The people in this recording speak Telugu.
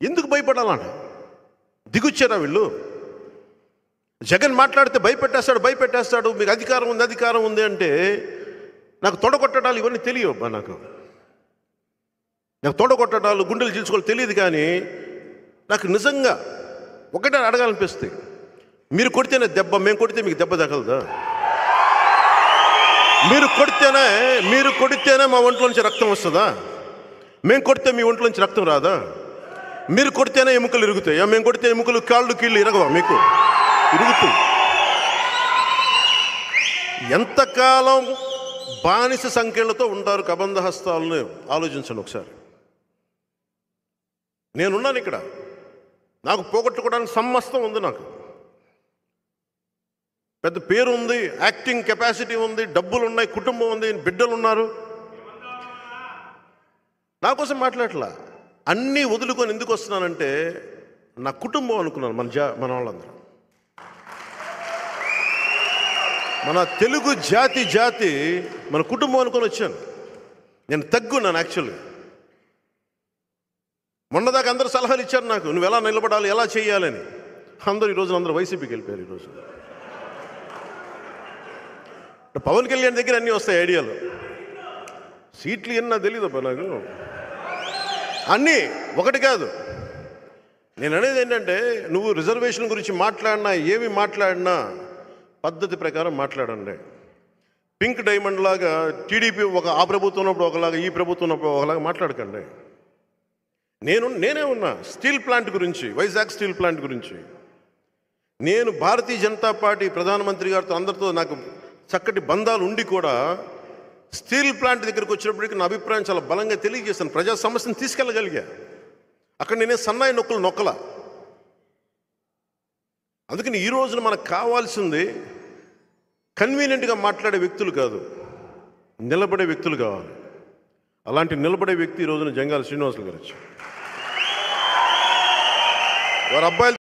ఎందుకు భయపడాలంట? దిగుచ్చారా వీళ్ళు? జగన్ మాట్లాడితే భయపెట్టేస్తాడు, మీకు అధికారం ఉంది అంటే నాకు తొడగొట్టడాలు ఇవన్నీ తెలియవబ్బా. నాకు తొడగొట్టడాలు, గుండెలు చీల్చుకోవాలి తెలియదు. కానీ నాకు నిజంగా ఒకటే అడగాలనిపిస్తుంది, మీరు కొడితేనే దెబ్బ, మేము కొడితే మీకు దెబ్బ తగలదా? మీరు కొడితేనే మా ఒంట్లో నుంచి రక్తం వస్తుందా? మేము కొడితే మీ ఒంట్లో నుంచి రక్తం రాదా? మీరు కొడితేనే ఎముకలు ఇరుగుతాయా? మేము కొడితే ఎముకలు, కాళ్ళు, కీళ్ళు ఇరగవా? మీకు ఇరుగుతుంది. ఎంతకాలం బానిస సంఖ్యలతో ఉంటారు కబంధ హస్తాలను ఆలోచించండి ఒకసారి. నేనున్నాను ఇక్కడ, నాకు పోగొట్టుకోవడానికి సమస్తం ఉంది. నాకు పెద్ద పేరు ఉంది, యాక్టింగ్ కెపాసిటీ ఉంది, డబ్బులు ఉన్నాయి, కుటుంబం ఉంది, బిడ్డలు ఉన్నారు. నా కోసం మాట్లాడట్లా. అన్నీ వదులుకొని ఎందుకు వస్తున్నానంటే నా కుటుంబం అనుకున్నాను. మన వాళ్ళందరూ, మన తెలుగు జాతి మన కుటుంబం అనుకొని వచ్చాను. నేను తగ్గున్నాను యాక్చువల్గా. మొన్నదాకా అందరూ సలహాలు ఇచ్చారు నాకు, నువ్వు ఎలా నిలబడాలి, ఎలా చేయాలని. అందరూ వైసీపీకి వెళ్ళిపోయారు. ఈరోజు పవన్ కళ్యాణ్ దగ్గర అన్నీ వస్తాయి ఐడియాలు. సీట్లు ఎన్నా తెలియదబ్బా నాకు. అన్నీ ఒకటి కాదు. నేను అనేది ఏంటంటే, నువ్వు రిజర్వేషన్ గురించి మాట్లాడినా, ఏమి మాట్లాడినా పద్ధతి ప్రకారం మాట్లాడండి. పింక్ డైమండ్ లాగా టీడీపీ ఆ ప్రభుత్వం ఉన్నప్పుడు ఒకలాగా, ఈ ప్రభుత్వం ఉన్నప్పుడు ఒకలాగా మాట్లాడకండి. నేనే ఉన్నా స్టీల్ ప్లాంట్ గురించి, వైజాగ్ స్టీల్ ప్లాంట్ గురించి. నేను భారతీయ జనతా పార్టీ ప్రధానమంత్రి గారితో అందరితో నాకు చక్కటి బంధాలు ఉండి కూడా స్టీల్ ప్లాంట్ దగ్గరికి వచ్చినప్పటికీ నా అభిప్రాయం చాలా బలంగా తెలియజేస్తాను. ప్రజా సమస్యను తీసుకెళ్ళగలిగా. అక్కడ నేనే సన్నాయి నొక్కల. అందుకని ఈ రోజున మనకు కావాల్సింది కన్వీనియంట్గా మాట్లాడే వ్యక్తులు కాదు, నిలబడే వ్యక్తులు కావాలి. అలాంటి నిలబడే వ్యక్తి ఈ రోజున జంగాల శ్రీనివాసులు గారు వచ్చారు. వారి అబ్బాయిలు